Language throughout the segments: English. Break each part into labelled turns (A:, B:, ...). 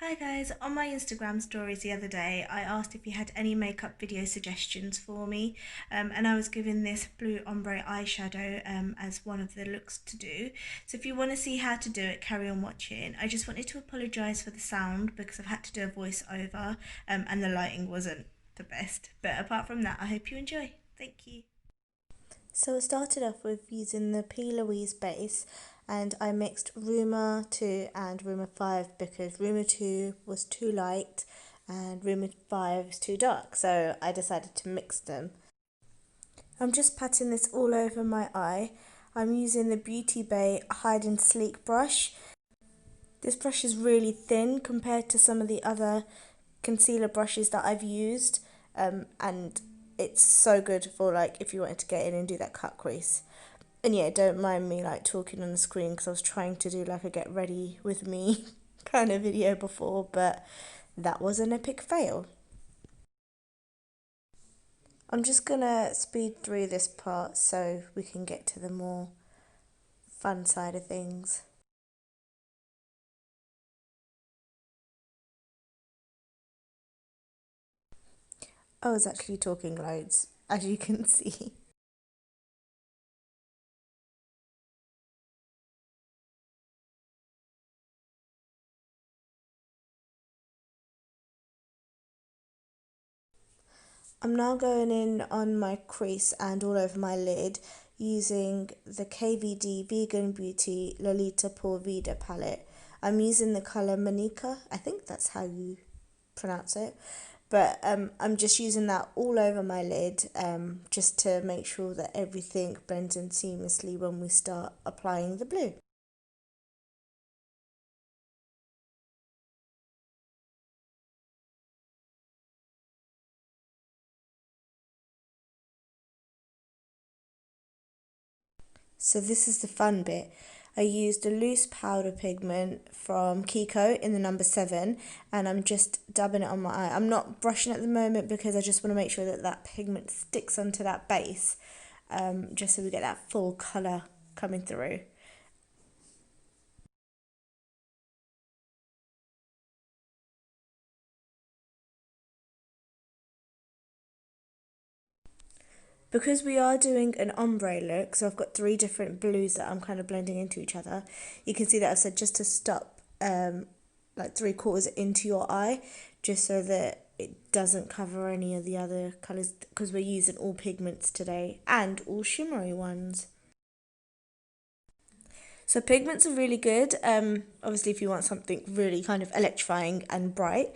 A: Hi guys, on my Instagram stories the other day, I asked if you had any makeup video suggestions for me, and I was given this blue ombre eyeshadow as one of the looks to do. So if you want to see how to do it, carry on watching. I just wanted to apologise for the sound because I've had to do a voiceover and the lighting wasn't the best. But apart from that, I hope you enjoy. Thank you. So I started off with using the P. Louise base and I mixed Rumour 2 and Rumour 5 because Rumour 2 was too light and Rumour 5 is too dark, so I decided to mix them. I'm just patting this all over my eye. I'm using the Beauty Bay Hide and Sleek brush. This brush is really thin compared to some of the other concealer brushes that I've used, and it's so good for like if you wanted to get in and do that cut crease. And yeah, don't mind me like talking on the screen because I was trying to do like a get ready with me kind of video before, but that was an epic fail. I'm just gonna speed through this part so we can get to the more fun side of things. I was actually talking loads, as you can see. I'm now going in on my crease and all over my lid using the KVD Vegan Beauty Lolita Por Vida palette. I'm using the colour Manika, I think that's how you pronounce it. But I'm just using that all over my lid just to make sure that everything blends in seamlessly when we start applying the blue. So this is the fun bit. I used a loose powder pigment from Kiko in the number 7 and I'm just dabbing it on my eye. I'm not brushing at the moment because I just want to make sure that that pigment sticks onto that base just so we get that full colour coming through. Because we are doing an ombre look, so I've got three different blues that I'm kind of blending into each other. You can see that I've said just to stop like 3/4 into your eye, just so that it doesn't cover any of the other colours because we're using all pigments today and all shimmery ones. So pigments are really good. Obviously, if you want something really kind of electrifying and bright,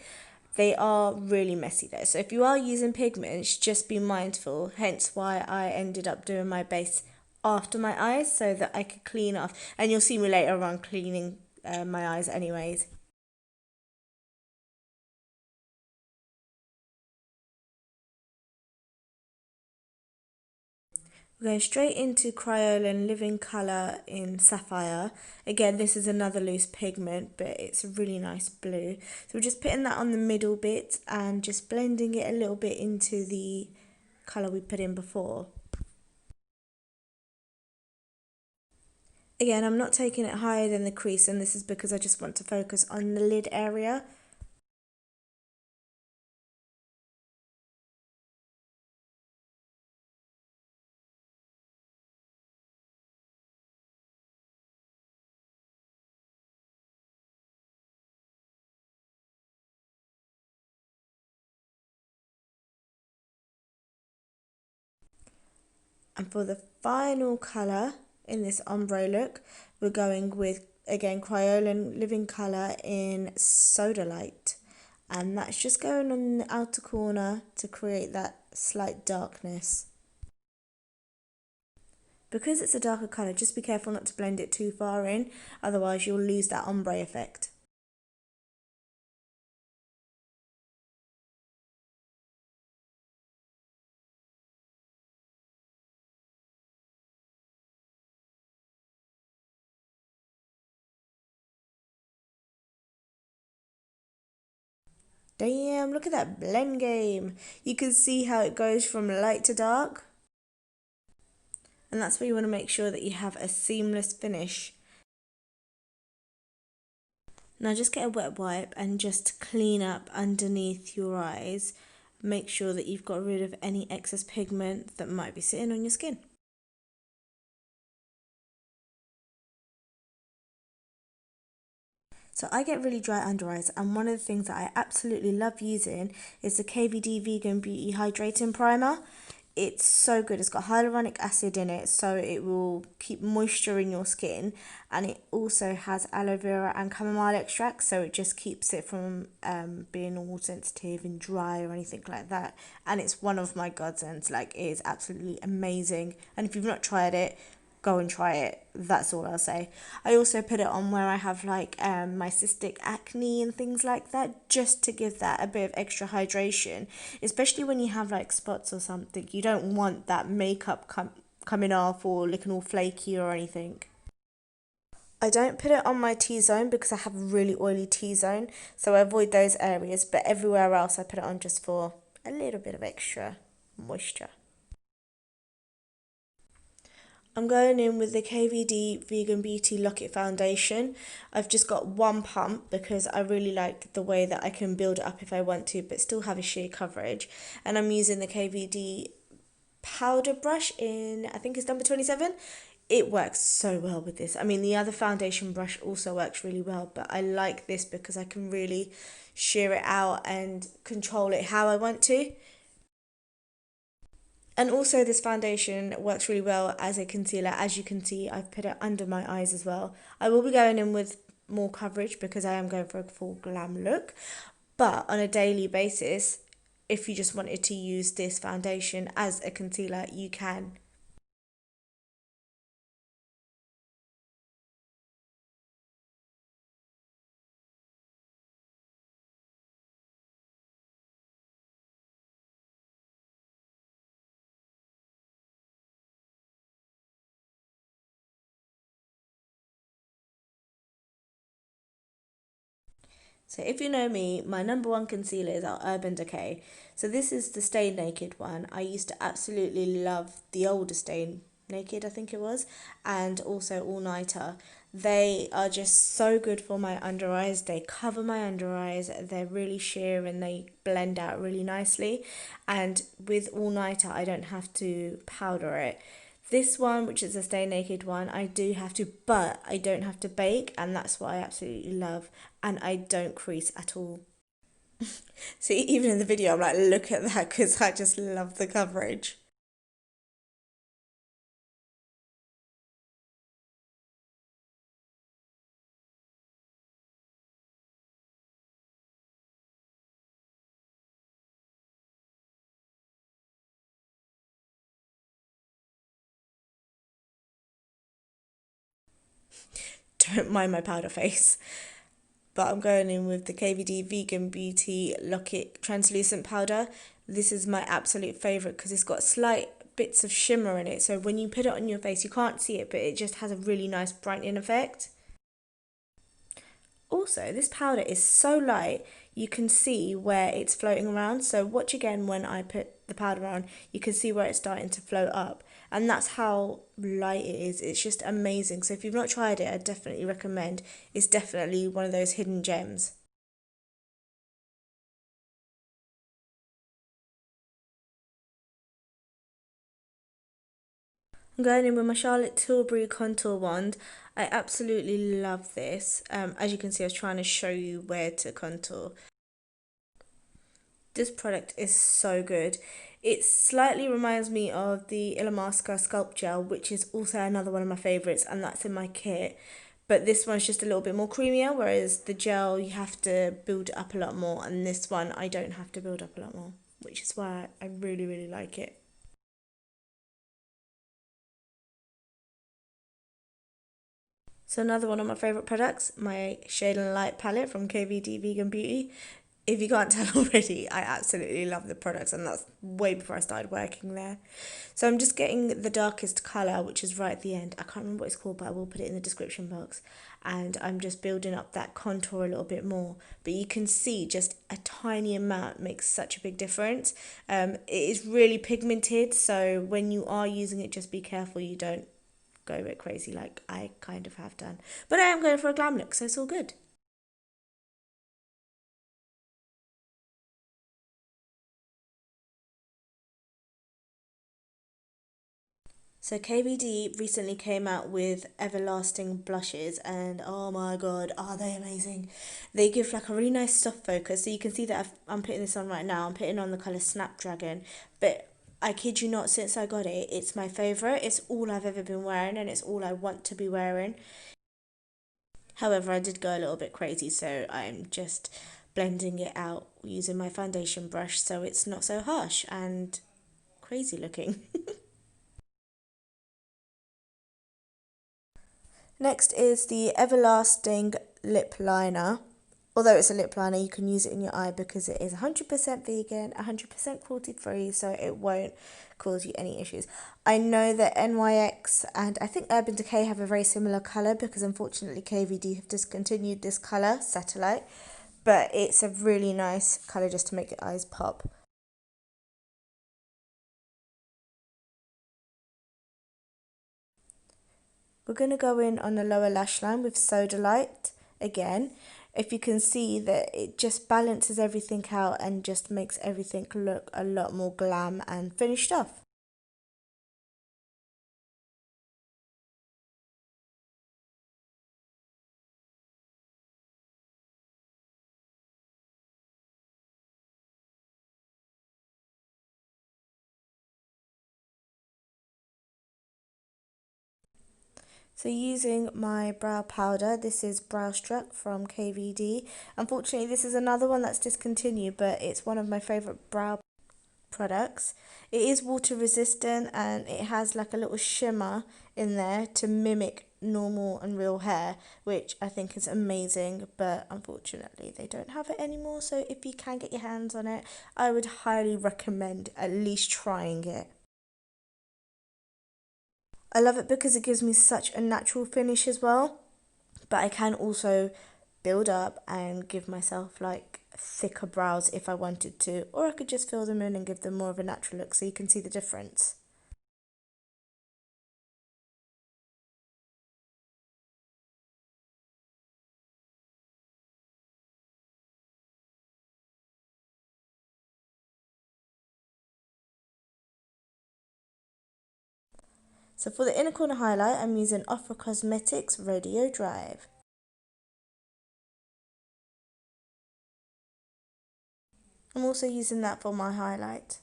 A: they are really messy though. So if you are using pigments, just be mindful. Hence why I ended up doing my base after my eyes so that I could clean off. And you'll see me later on cleaning my eyes anyways. We're going straight into Crayola Living Colour in Sapphire. Again, this is another loose pigment, but it's a really nice blue. So we're just putting that on the middle bit and just blending it a little bit into the colour we put in before. Again, I'm not taking it higher than the crease, and this is because I just want to focus on the lid area. And for the final colour in this ombre look, we're going with, again, Crayola Living Colour in Soda Light. And that's just going on the outer corner to create that slight darkness. Because it's a darker colour, just be careful not to blend it too far in, otherwise you'll lose that ombre effect. Damn, look at that blend game. You can see how it goes from light to dark. And that's where you want to make sure that you have a seamless finish. Now just get a wet wipe and just clean up underneath your eyes. Make sure that you've got rid of any excess pigment that might be sitting on your skin. So I get really dry under eyes, and one of the things that I absolutely love using is the KVD Vegan Beauty Hydrating Primer. It's so good. It's got hyaluronic acid in it, so it will keep moisture in your skin, and it also has aloe vera and chamomile extract, so it just keeps it from being all sensitive and dry or anything like that. And it's one of my godsends. Like, it is absolutely amazing. And if you've not tried it, go and try it. That's all I'll say. I also put it on where I have like my cystic acne and things like that, just to give that a bit of extra hydration, especially when you have like spots or something. You don't want that makeup coming off or looking all flaky or anything. I don't put it on my T-zone because I have a really oily T-zone, so I avoid those areas, but everywhere else I put it on just for a little bit of extra moisture. I'm going in with the KVD Vegan Beauty Lock-It Foundation. I've just got one pump because I really like the way that I can build it up if I want to, but still have a sheer coverage. And I'm using the KVD powder brush in, I think it's number 27. It works so well with this. I mean, the other foundation brush also works really well, but I like this because I can really sheer it out and control it how I want to. And also this foundation works really well as a concealer. As you can see, I've put it under my eyes as well. I will be going in with more coverage because I am going for a full glam look. But on a daily basis, if you just wanted to use this foundation as a concealer, you can. So if you know me, my number one concealers are Urban Decay. So this is the Stay Naked one. I used to absolutely love the older Stay Naked, I think it was, and also All Nighter. They are just so good for my under eyes. They cover my under eyes. They're really sheer and they blend out really nicely. And with All Nighter, I don't have to powder it. This one, which is a Stay Naked one, I do have to, but I don't have to bake, and that's what I absolutely love. And I don't crease at all. See, even in the video, I'm like, look at that, because I just love the coverage. Don't mind my powder face. But I'm going in with the KVD Vegan Beauty Lock-It Translucent Powder. This is my absolute favourite because it's got slight bits of shimmer in it. So when you put it on your face, you can't see it, but it just has a really nice brightening effect. Also, this powder is so light, you can see where it's floating around. So watch again when I put the powder on, you can see where it's starting to float up. And that's how light it is. It's just amazing. So if you've not tried it, I definitely recommend. It's definitely one of those hidden gems. I'm going in with my Charlotte Tilbury contour wand. I absolutely love this. As you can see, I was trying to show you where to contour. This product is so good. It slightly reminds me of the Illamasqua Sculpt Gel, which is also another one of my favourites, and that's in my kit. But this one's just a little bit more creamier, whereas the gel you have to build it up a lot more, and this one I don't have to build up a lot more, which is why I really, really like it. So another one of my favourite products, my Shade and Light palette from KVD Vegan Beauty. If you can't tell already, I absolutely love the products, and that's way before I started working there. So I'm just getting the darkest colour, which is right at the end. I can't remember what it's called, but I will put it in the description box. And I'm just building up that contour a little bit more. But you can see just a tiny amount makes such a big difference. It is really pigmented, so when you are using it, just be careful you don't go a bit crazy like I kind of have done. But I am going for a glam look, so it's all good. So KVD recently came out with everlasting blushes, and oh my god, are they amazing. They give like a really nice soft focus, so you can see that I'm putting this on right now. I'm putting on the colour Snapdragon, but I kid you not, since I got it, it's my favourite. It's all I've ever been wearing, and it's all I want to be wearing. However, I did go a little bit crazy, so I'm just blending it out using my foundation brush so it's not so harsh and crazy looking. Next is the Everlasting Lip Liner. Although it's a lip liner, you can use it in your eye because it is 100% vegan, 100% cruelty free, so it won't cause you any issues. I know that NYX and I think Urban Decay have a very similar colour because unfortunately KVD have discontinued this colour, Satellite, but it's a really nice colour just to make your eyes pop. We're going to go in on the lower lash line with Soda Light again. If you can see that it just balances everything out and just makes everything look a lot more glam and finished off. So using my brow powder, this is Brow Struck from KVD. Unfortunately, this is another one that's discontinued, but it's one of my favourite brow products. It is water resistant and it has like a little shimmer in there to mimic normal and real hair, which I think is amazing, but unfortunately they don't have it anymore. So if you can get your hands on it, I would highly recommend at least trying it. I love it because it gives me such a natural finish as well, but I can also build up and give myself like thicker brows if I wanted to, or I could just fill them in and give them more of a natural look so you can see the difference. So for the inner corner highlight, I'm using Ofra Cosmetics Radio Drive. I'm also using that for my highlight.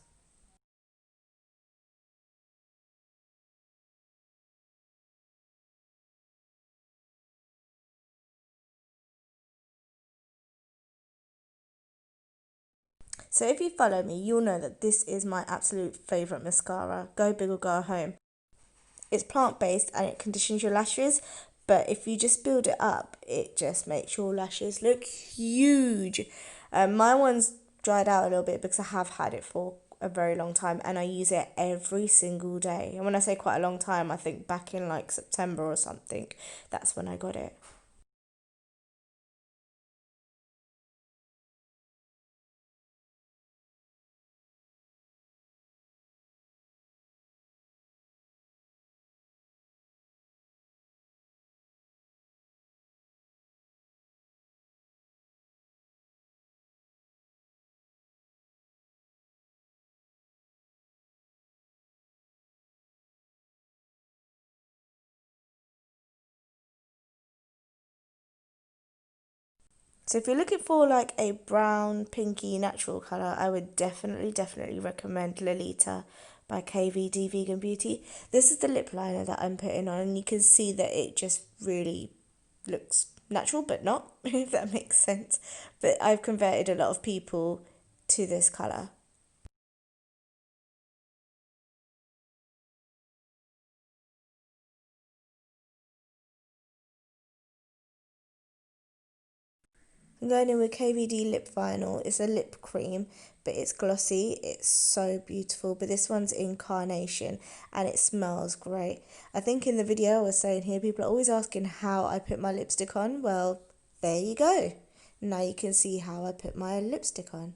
A: So if you follow me, you'll know that this is my absolute favourite mascara. Go big or go home. It's plant-based and it conditions your lashes, but if you just build it up, it just makes your lashes look huge. My one's dried out a little bit because I have had it for a very long time and I use it every single day. And when I say quite a long time, I think back in like September or something, that's when I got it. So if you're looking for like a brown, pinky, natural colour, I would definitely recommend Lolita by KVD Vegan Beauty. This is the lip liner that I'm putting on and you can see that it just really looks natural but not, if that makes sense. But I've converted a lot of people to this colour. I'm going in with KVD Lip Vinyl. It's a lip cream, but it's glossy. It's so beautiful. But this one's in Carnation and it smells great. I think in the video I was saying here, people are always asking how I put my lipstick on. Well, there you go. Now you can see how I put my lipstick on.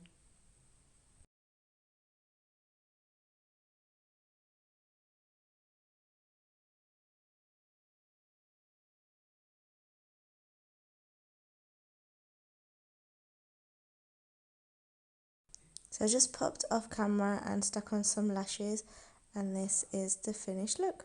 A: So I just popped off camera and stuck on some lashes and this is the finished look.